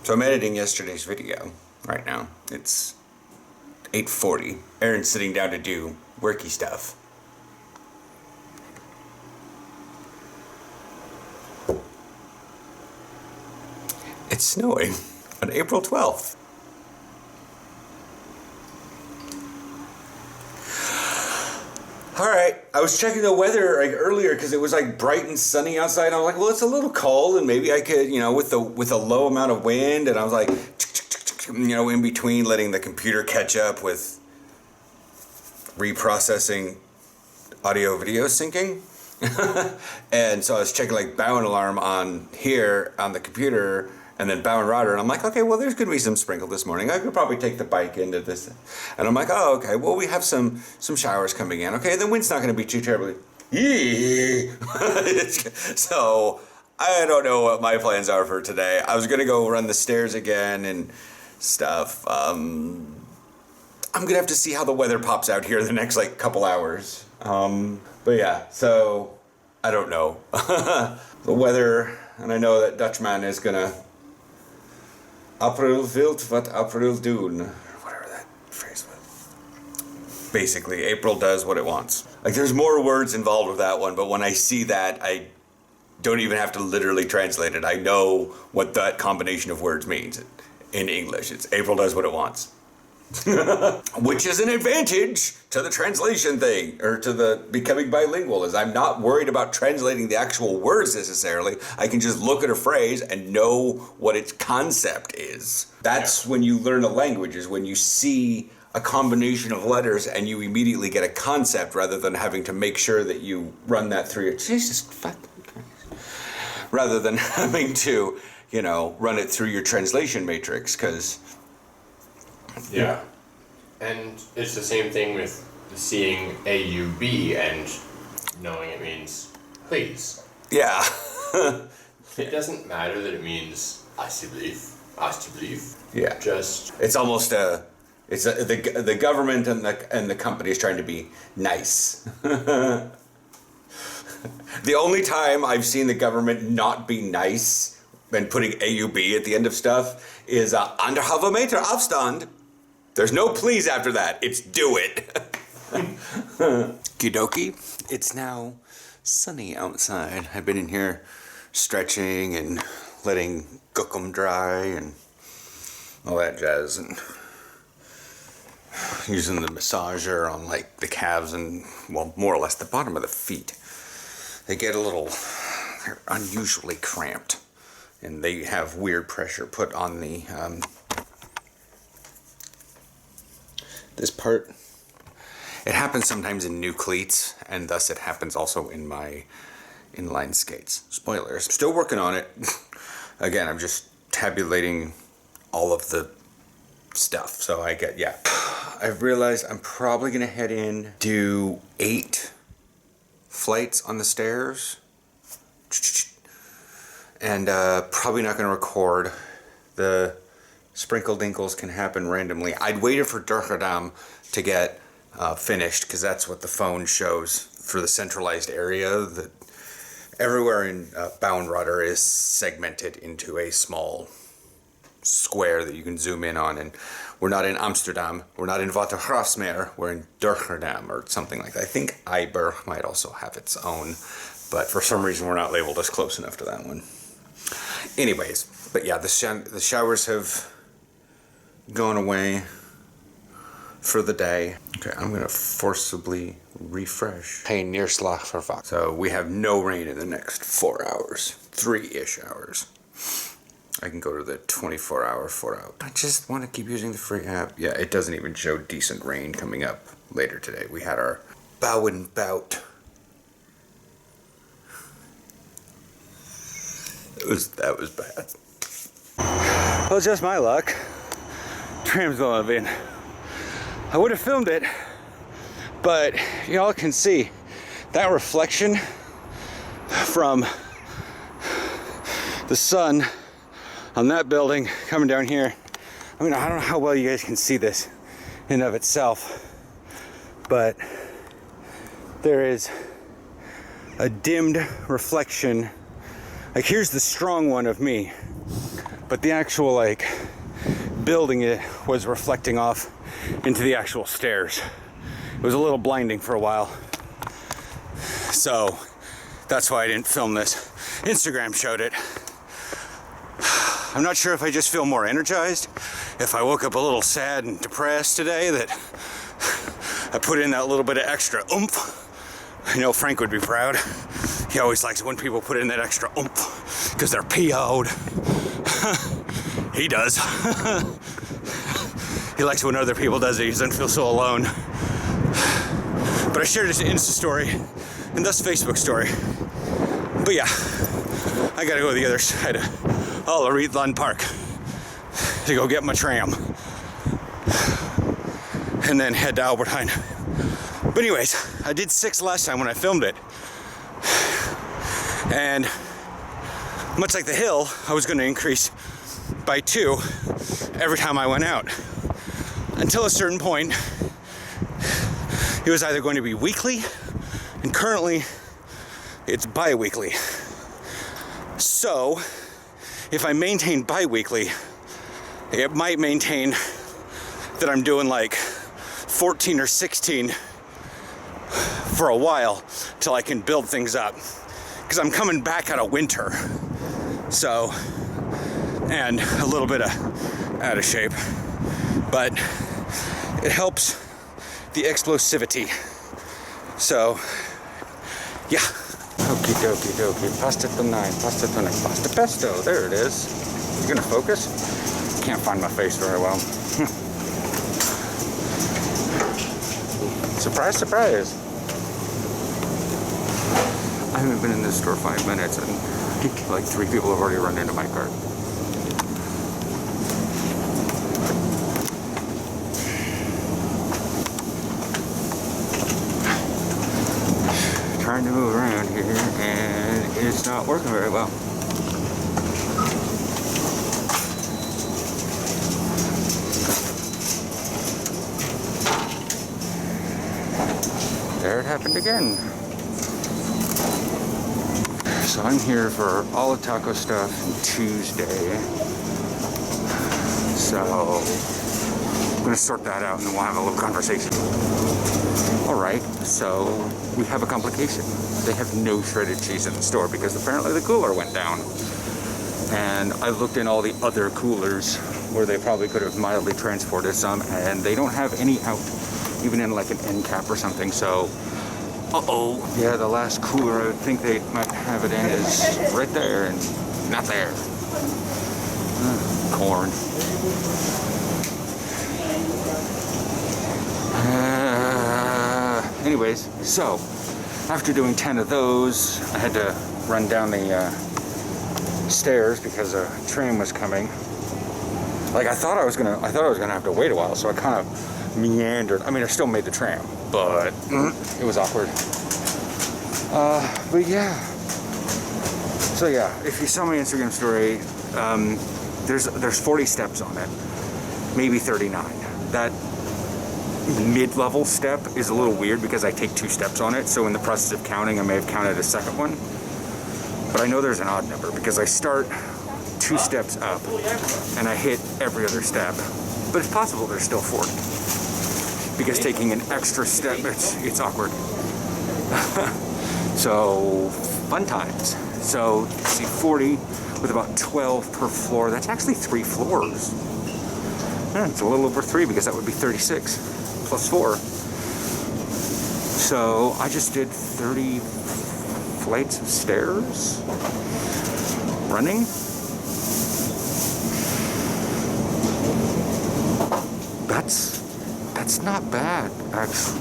So I'm editing yesterday's video right now. It's 8:40. Aaron's sitting down to do worky stuff. It's snowing on April 12th. Alright, I was checking the weather like earlier because it was like bright and sunny outside. I was like, well, it's a little cold and maybe I could, with a low amount of wind, and I was like, in between letting the computer catch up with reprocessing audio video syncing. And so I was checking like bow and alarm on here on the computer, and then bow and rudder, and I'm like, okay, well, there's going to be some sprinkle this morning. I could probably take the bike into this. And I'm like, oh, okay, well, we have some showers coming in. Okay, the wind's not going to be too terribly. So I don't know what my plans are for today. I was going to go run the stairs again and stuff. I'm going to have to see how the weather pops out here in the next like couple hours. But yeah, so I don't know. The weather, and I know that Dutchman is going to April wilt wat April doen. Whatever that phrase was. Basically, April does what it wants. Like, there's more words involved with that one, but when I see that, I don't even have to literally translate it. I know what that combination of words means in English. It's April does what it wants. Which is an advantage to the translation thing, or to the becoming bilingual, is I'm not worried about translating the actual words necessarily. I can just look at a phrase and know what its concept is. That's when you learn a language, is when you see a combination of letters and you immediately get a concept, rather than having to make sure that you run that through your Jesus fucking Christ. Rather than having to, run it through your translation matrix, because yeah. And it's the same thing with seeing AUB and knowing it means please. Yeah. It doesn't matter that it means ask to believe. Yeah. It's almost the government and the company is trying to be nice. The only time I've seen the government not be nice and putting AUB at the end of stuff is anderhalve meter afstand. There's no please after that. It's do it. Kidoki. It's now sunny outside. I've been in here stretching and letting gookum dry and all that jazz, and using the massager on like the calves and, well, more or less the bottom of the feet. They get they're unusually cramped, and they have weird pressure put on the this part. It happens sometimes in new cleats, and thus it happens also in my inline skates. Spoilers. Still working on it. Again, I'm just tabulating all of the stuff. So I've realized I'm probably going to head in, do 8 flights on the stairs, and probably not going to record. The sprinkle dinkles can happen randomly. I'd waited for Dashric to get finished, because that's what the phone shows for the centralized area. That everywhere in bow and rudder is segmented into a small square that you can zoom in on, and we're not in Amsterdam, we're not in Watergraafsmeer, we're in Dashric or something like that. I think Eiberg might also have its own, but for some reason we're not labeled as close enough to that one. Anyways, but yeah, the showers have gone away for the day. Okay, I'm gonna forcibly refresh. Geen neerslag verwacht. So we have no rain in the next 4 hours, 3-ish hours. I can go to the 24-hour 4-hour. I just want to keep using the free app. Yeah, it doesn't even show decent rain coming up later today. We had our bow and bout. That was bad. Well, just my luck. Tram's going in. I would have filmed it, but y'all can see that reflection from the sun on that building coming down here. I mean, I don't know how well you guys can see this in of itself, but there is a dimmed reflection. Like, here's the strong one of me, but the actual like building it was reflecting off into the actual stairs. It was a little blinding for a while. So that's why I didn't film this. Instagram showed it. I'm not sure if I just feel more energized, if I woke up a little sad and depressed today, that I put in that little bit of extra oomph. I know Frank would be proud. He always likes when people put in that extra oomph because they're PO'd. He does. He likes when other people does it. He doesn't feel so alone. But I shared his Insta story and thus Facebook story. But yeah, I gotta go to the other side of Laurent Park to go get my tram and then head to Albertine. But anyways, I did 6 last time when I filmed it. And much like the hill, I was going to increase by 2 every time I went out. Until a certain point, it was either going to be weekly, and currently it's bi-weekly. So, if I maintain bi-weekly, it might maintain that I'm doing like 14 or 16 for a while till I can build things up, because I'm coming back out of winter, so, and a little bit out of shape, but it helps the explosivity. So yeah, okie dokie dokie, pasta tonight, pasta pesto, there it is. You gonna focus? Can't find my face very well. Surprise, surprise. I haven't been in this store 5 minutes and like 3 people have already run into my cart. Trying to move around here and it's not working very well. There it happened again. So I'm here for all the taco stuff on Tuesday. So I'm gonna sort that out and then we'll have a little conversation. All right, so we have a complication. They have no shredded cheese in the store because apparently the cooler went down. And I looked in all the other coolers where they probably could have mildly transported some, and they don't have any out, even in like an end cap or something. So yeah, the last cooler I would think they might have it in is right there and not there. Corn. Anyways, so after doing 10 of those, I had to run down the stairs because a train was coming. Like I thought I was gonna have to wait a while, so I kind of meandered. I mean, I still made the tram, but it was awkward. But yeah. So yeah, if you saw my Instagram story, there's 40 steps on it, maybe 39. That mid-level step is a little weird because I take 2 steps on it. So in the process of counting, I may have counted a second one. But I know there's an odd number because I start 2 steps up and I hit every other step. But it's possible there's still 40. Because taking an extra step, it's awkward. So, fun times. So, see 40 with about 12 per floor. That's actually 3 floors. Yeah, it's a little over 3 because that would be 36 plus 4. So, I just did 30 flights of stairs. Running. That's not bad, actually.